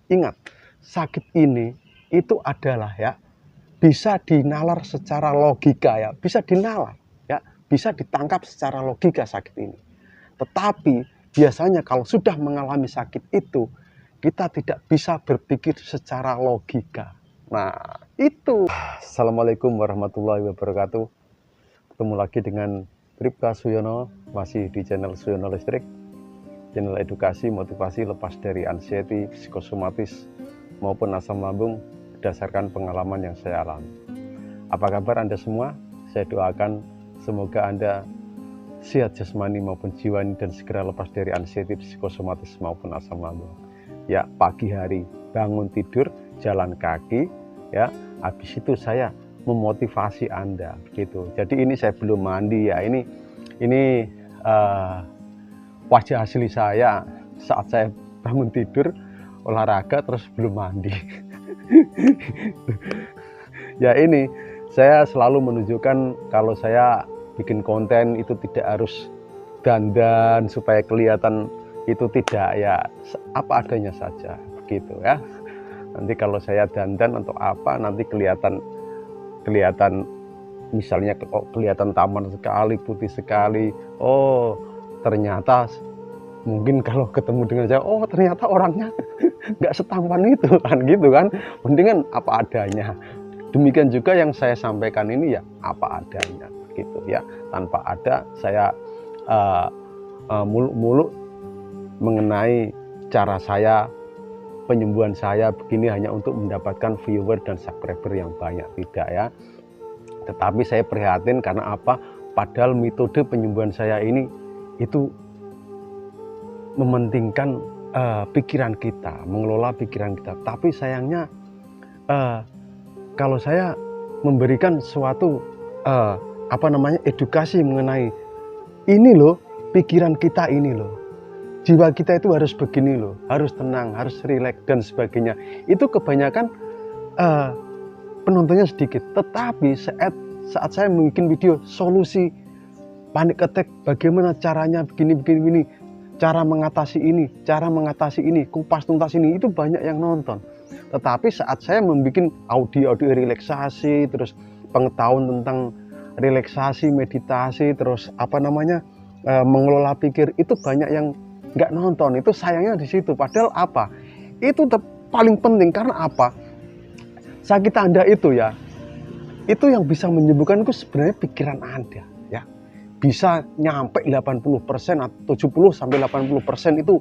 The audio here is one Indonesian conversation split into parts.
Ingat, sakit ini itu adalah ya bisa dinalar secara logika ya, bisa dinalar ya, bisa ditangkap secara logika sakit ini. Tetapi biasanya kalau sudah mengalami sakit itu, kita tidak bisa berpikir secara logika. Nah, itu. Assalamualaikum warahmatullahi wabarakatuh. Ketemu lagi dengan Bribka Suyono, masih di channel Suyono Listrik, channel edukasi, motivasi lepas dari anxiety, psikosomatis, maupun asam lambung berdasarkan pengalaman yang saya alami. Apa kabar Anda semua? Saya doakan semoga Anda sehat jasmani maupun jiwani dan segera lepas dari anxiety, psikosomatis maupun asam lambung. Ya, pagi hari bangun tidur, jalan kaki, ya, habis itu saya memotivasi Anda gitu. Jadi ini saya belum mandi ya, ini wajah asli saya saat saya bangun tidur, olahraga terus belum mandi. Ya, ini saya selalu menunjukkan kalau saya bikin konten itu tidak harus dandan supaya kelihatan, itu tidak, ya apa adanya saja begitu ya. Nanti kalau saya dandan untuk apa, nanti kelihatan misalnya kelihatan tampan sekali, putih sekali, oh ternyata mungkin kalau ketemu dengan saya, oh ternyata orangnya nggak setampan itu kan, gitu kan. Mendingan apa adanya. Demikian juga yang saya sampaikan ini ya apa adanya gitu ya, tanpa ada saya muluk-muluk mengenai cara saya, penyembuhan saya begini hanya untuk mendapatkan viewer dan subscriber yang banyak, tidak ya. Tetapi saya prihatin karena apa? Padahal metode penyembuhan saya ini itu mementingkan pikiran kita, mengelola pikiran kita. Tapi sayangnya kalau saya memberikan suatu edukasi mengenai ini loh, pikiran kita ini loh, jiwa kita itu harus begini loh, harus tenang, harus rileks dan sebagainya. Itu kebanyakan penontonnya sedikit. Tetapi saat saya bikin video solusi panic attack, bagaimana caranya begini, cara mengatasi ini, kupas tuntas ini, itu banyak yang nonton. Tetapi saat saya membuat audio relaksasi, terus pengetahuan tentang relaksasi, meditasi, terus mengelola pikir, itu banyak yang nggak nonton. Itu sayangnya di situ. Padahal apa? Itu paling penting. Karena apa? Sakit Anda itu ya, itu yang bisa menyembuhkan itu sebenarnya pikiran Anda ya. Bisa nyampe 80% atau 70-80% itu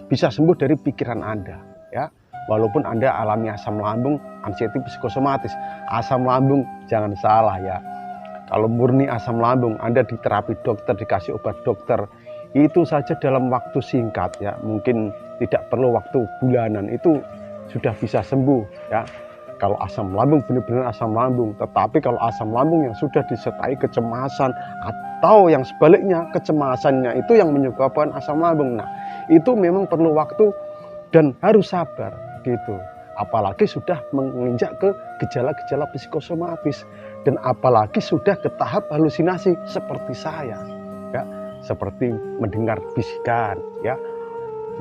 bisa sembuh dari pikiran Anda ya. Walaupun Anda alami asam lambung, anxiety, psikosomatis. Asam lambung jangan salah ya. Kalau murni asam lambung, Anda diterapi dokter, dikasih obat dokter, itu saja dalam waktu singkat ya, mungkin tidak perlu waktu bulanan, itu sudah bisa sembuh ya. Kalau asam lambung benar-benar asam lambung. Tetapi kalau asam lambung yang sudah disertai kecemasan atau yang sebaliknya, kecemasannya itu yang menyebabkan asam lambung, nah itu memang perlu waktu dan harus sabar gitu. Apalagi sudah menginjak ke gejala-gejala psikosomatis, dan apalagi sudah ke tahap halusinasi seperti saya ya, seperti mendengar bisikan ya,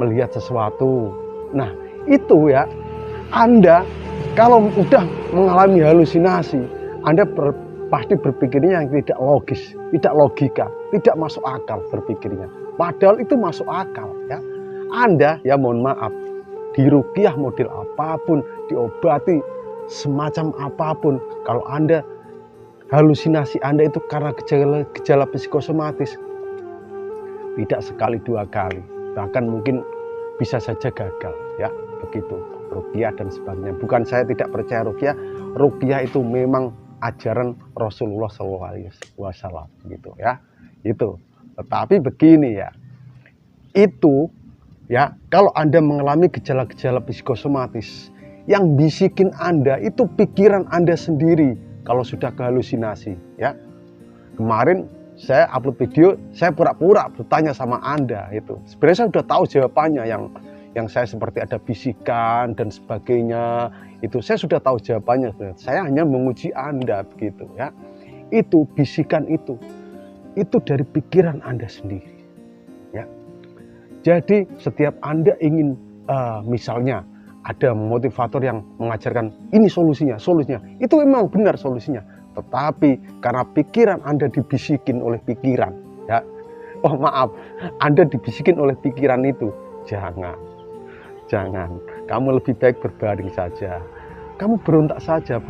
melihat sesuatu. Nah itu ya, Anda kalau sudah mengalami halusinasi, Anda pasti berpikirnya yang tidak logis, tidak logika, tidak masuk akal berpikirnya. Padahal itu masuk akal ya. Anda ya mohon maaf, diruqyah model apapun, diobati semacam apapun, kalau Anda halusinasi Anda itu karena gejala psikosomatis, tidak sekali dua kali, bahkan mungkin bisa saja gagal ya, begitu. Ruqyah dan sebagainya. Bukan saya tidak percaya ruqyah. Ruqyah itu memang ajaran Rasulullah SAW gitu ya. Itu. Tetapi begini ya. Itu ya, kalau Anda mengalami gejala-gejala psikosomatis, yang bisikin Anda itu pikiran Anda sendiri kalau sudah kehalusinasi ya. Kemarin saya upload video, saya pura-pura bertanya sama Anda itu. Sebenarnya saya sudah tahu jawabannya, yang saya seperti ada bisikan dan sebagainya, itu saya sudah tahu jawabannya. Saya hanya menguji Anda begitu ya. Itu bisikan itu dari pikiran Anda sendiri ya. Jadi setiap Anda ingin misalnya ada motivator yang mengajarkan ini solusinya, itu memang benar solusinya. Tetapi karena pikiran Anda dibisikin oleh pikiran, ya, oh maaf, Anda dibisikin oleh pikiran itu, jangan, kamu lebih baik berbaring saja, kamu berontak saja.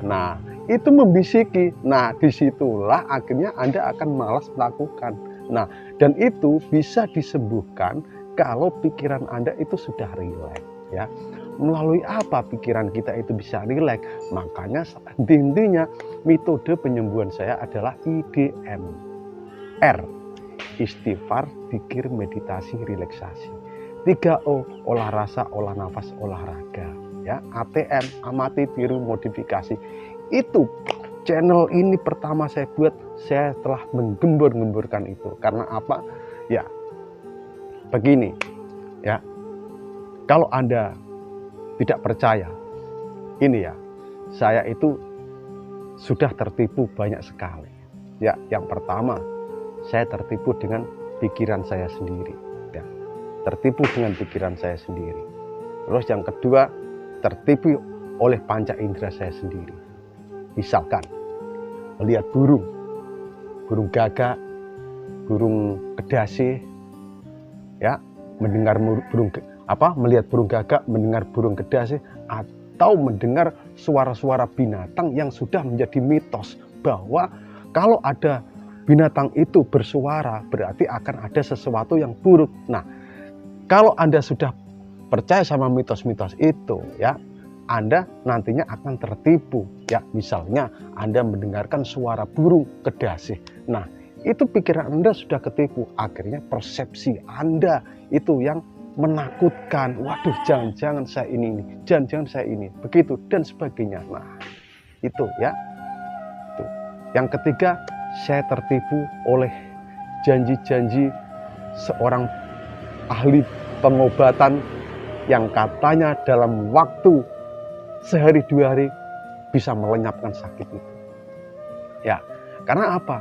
Nah, itu membisiki. Nah, disitulah akhirnya Anda akan malas melakukan. Nah, dan itu bisa disembuhkan kalau pikiran Anda itu sudah rileks. Ya, melalui apa pikiran kita itu bisa rileks? Makanya intinya metode penyembuhan saya adalah IDMR, istighfar, dzikir, meditasi, relaksasi. 3O, olah rasa, olah nafas, olahraga. Ya, ATM, amati, tiru, modifikasi. Itu channel ini pertama saya buat, saya telah menggembur-gemburkan itu. Karena apa? Ya, begini, ya. Kalau Anda tidak percaya, ini ya, saya itu sudah tertipu banyak sekali. Ya, yang pertama, saya tertipu dengan pikiran saya sendiri. Ya, tertipu dengan pikiran saya sendiri. Terus yang kedua, tertipu oleh panca indera saya sendiri. Misalkan, melihat burung gagak, burung kedasi, ya, melihat burung gagak, mendengar burung kedasi, atau mendengar suara-suara binatang yang sudah menjadi mitos bahwa kalau ada binatang itu bersuara berarti akan ada sesuatu yang buruk. Nah, kalau Anda sudah percaya sama mitos-mitos itu, ya, Anda nantinya akan tertipu. Ya, misalnya Anda mendengarkan suara burung kedasi. Nah, itu pikiran Anda sudah ketipu. Akhirnya persepsi Anda itu yang menakutkan. Waduh, jangan-jangan saya ini, jangan-jangan saya ini, begitu dan sebagainya. Nah, itu ya. Itu. Yang ketiga, saya tertipu oleh janji-janji seorang ahli pengobatan yang katanya dalam waktu sehari 2 hari bisa melenyapkan sakit itu. Ya, karena apa?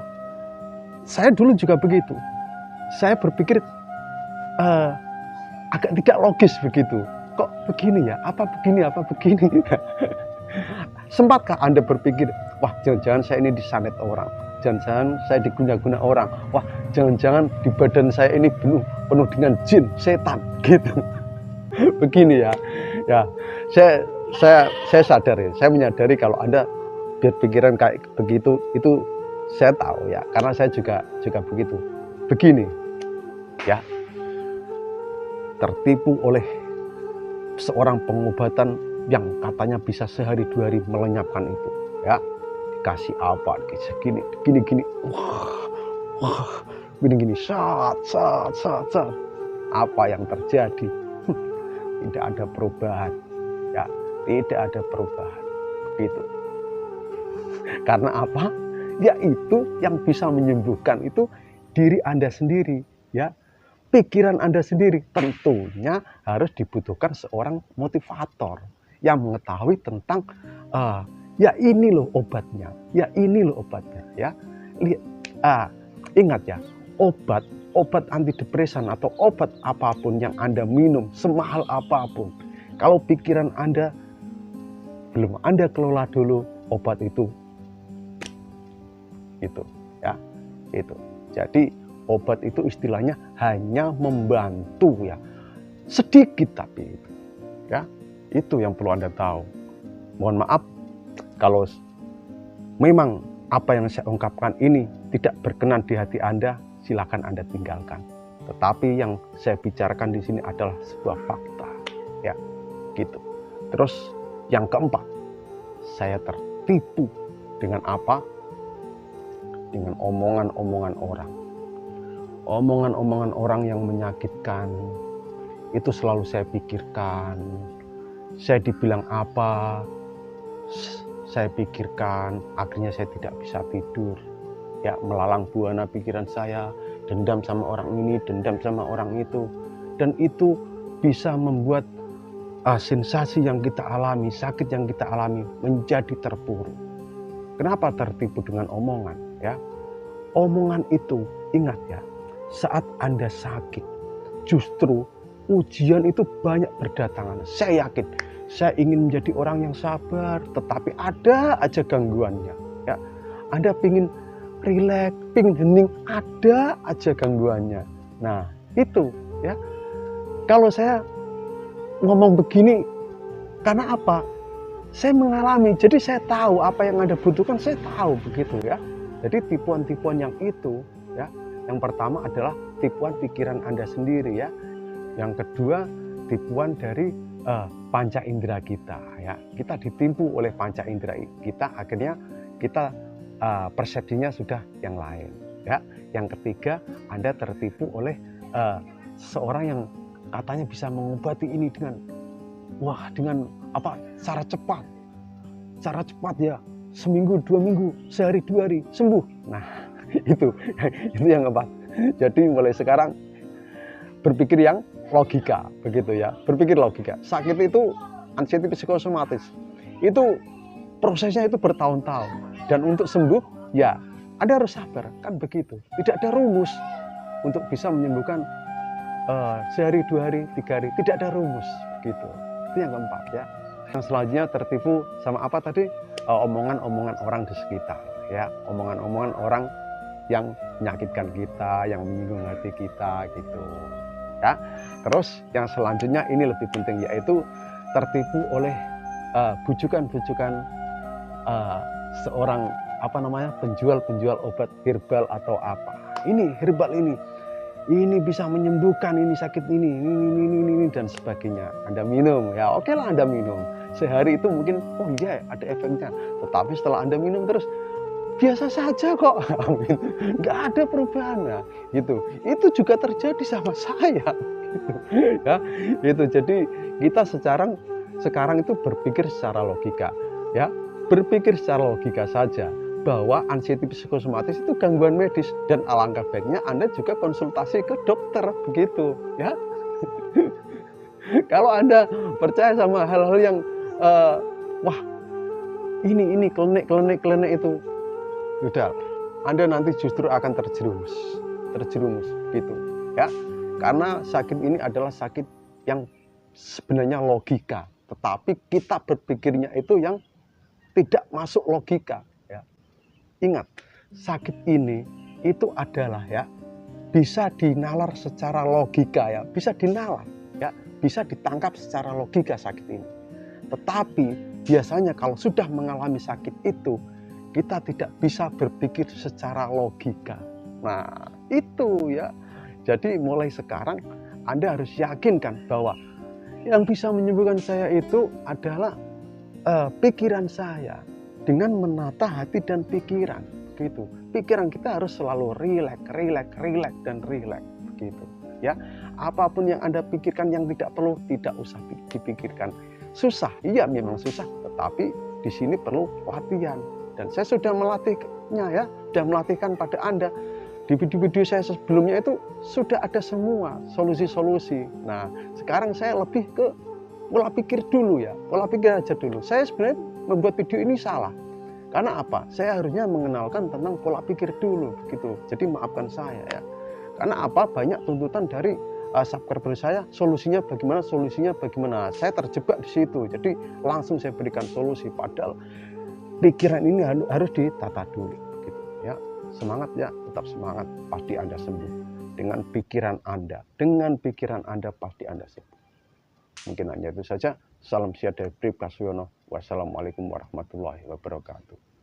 Saya dulu juga begitu. Saya berpikir agak tidak logis begitu. Kok begini ya? Apa begini? Sempatkah Anda berpikir, wah jangan-jangan saya ini disanet orang, jangan-jangan saya diguna-guna orang, wah jangan-jangan di badan saya ini penuh dengan jin, setan, gitu. Begini ya. Ya, saya sadar ya, saya menyadari kalau Anda berpikiran kayak begitu, itu saya tahu ya, karena saya juga begitu. Begini, ya. Tertipu oleh seorang pengobatan yang katanya bisa sehari 2 hari melenyapkan itu, ya, dikasih apa, dikasih gini, wah, gini, sat, apa yang terjadi? Tidak ada perubahan, ya, tidak ada perubahan, begitu. Karena apa? Yaitu yang bisa menyembuhkan itu diri Anda sendiri, ya. Pikiran Anda sendiri. Tentunya harus dibutuhkan seorang motivator yang mengetahui tentang ya ini loh obatnya, ya ingat ya, obat antidepresan atau obat apapun yang Anda minum, semahal apapun, kalau pikiran Anda belum Anda kelola dulu, obat itu ya, itu. Jadi obat itu istilahnya hanya membantu, ya, sedikit, tapi itu, ya, itu yang perlu Anda tahu. Mohon maaf kalau memang apa yang saya ungkapkan ini tidak berkenan di hati Anda, silakan Anda tinggalkan. Tetapi yang saya bicarakan di sini adalah sebuah fakta, ya, gitu. Terus yang keempat, saya tertipu dengan apa? Dengan omongan-omongan orang. Omongan-omongan orang yang menyakitkan itu selalu saya pikirkan. Saya dibilang apa, saya pikirkan, akhirnya saya tidak bisa tidur. Ya, melalang buana pikiran saya, dendam sama orang ini, dendam sama orang itu. Dan itu bisa membuat sensasi yang kita alami, sakit yang kita alami menjadi terpuruk. Kenapa tertipu dengan omongan? Ya, omongan itu, ingat ya, saat Anda sakit, justru ujian itu banyak berdatangan. Saya yakin, saya ingin menjadi orang yang sabar, tetapi ada aja gangguannya. Ya, Anda pingin rileks, pingin hening, ada aja gangguannya. Nah, itu ya. Kalau saya ngomong begini, karena apa? Saya mengalami, jadi saya tahu apa yang Anda butuhkan, saya tahu begitu ya. Jadi tipuan-tipuan yang itu ya, yang pertama adalah tipuan pikiran Anda sendiri ya. Yang kedua, tipuan dari panca indera kita ya. Kita ditipu oleh panca indera kita, akhirnya kita persepsinya sudah yang lain ya. Yang ketiga, Anda tertipu oleh seorang yang katanya bisa mengobati ini dengan cara cepat ya, seminggu 2 minggu, sehari 2 hari sembuh. Nah itu yang keempat. Jadi mulai sekarang berpikir yang logika begitu ya, berpikir logika. Sakit itu anxiety psikosomatis itu prosesnya itu bertahun-tahun, dan untuk sembuh ya Anda harus sabar, kan begitu. Tidak ada rumus untuk bisa menyembuhkan sehari 2 hari 3 hari, tidak ada rumus begitu. Itu yang keempat ya. Yang selanjutnya tertipu sama apa tadi? Omongan-omongan orang di sekitar ya, omongan-omongan orang yang menyakitkan kita, yang menyinggung hati kita gitu ya. Terus yang selanjutnya ini lebih penting, yaitu tertipu oleh bujukan-bujukan seorang penjual obat herbal atau apa. Ini herbal ini bisa menyembuhkan ini sakit ini dan sebagainya. Anda minum ya, oke lah Anda minum. Sehari itu mungkin oh iya ada efeknya, tetapi setelah Anda minum terus biasa saja kok, nggak ada perubahan. Nah, gitu. Itu juga terjadi sama saya. Gitu. Ya, itu. Jadi kita sekarang itu berpikir secara logika, ya, berpikir secara logika saja bahwa anxiety psikosomatis itu gangguan medis, dan alangkah baiknya Anda juga konsultasi ke dokter begitu, ya. Kalau Anda percaya sama hal-hal yang wah ini klinik itu, udah Anda nanti justru akan terjerumus gitu ya, karena sakit ini adalah sakit yang sebenarnya logika, tetapi kita berpikirnya itu yang tidak masuk logika ya. Ingat, sakit ini itu adalah ya bisa dinalar secara logika ya, bisa dinalar ya, bisa ditangkap secara logika sakit ini. Tetapi biasanya kalau sudah mengalami sakit itu, kita tidak bisa berpikir secara logika. Nah, itu ya. Jadi mulai sekarang Anda harus yakinkan bahwa yang bisa menyembuhkan saya itu adalah pikiran saya, dengan menata hati dan pikiran gitu. Pikiran kita harus selalu rileks begitu ya. Apapun yang Anda pikirkan yang tidak perlu, tidak usah dipikirkan. Susah, iya memang susah, tetapi di sini perlu latihan. Dan saya sudah melatihnya ya, sudah melatihkan pada Anda. Di video-video saya sebelumnya itu sudah ada semua solusi-solusi. Nah, sekarang saya lebih ke pola pikir dulu ya, pola pikir aja dulu. Saya sebenarnya membuat video ini salah. Karena apa? Saya harusnya mengenalkan tentang pola pikir dulu gitu. Jadi maafkan saya ya. Karena apa? Banyak tuntutan dari subscriber saya, solusinya bagaimana. Saya terjebak di situ. Jadi langsung saya berikan solusi, padahal pikiran ini harus ditata dulu gitu ya. Semangat ya, tetap semangat, pasti Anda sembuh. Dengan pikiran Anda pasti Anda sembuh. Mungkin hanya itu saja. Salam sehat dari Brib Kasyono. Wassalamualaikum warahmatullahi wabarakatuh.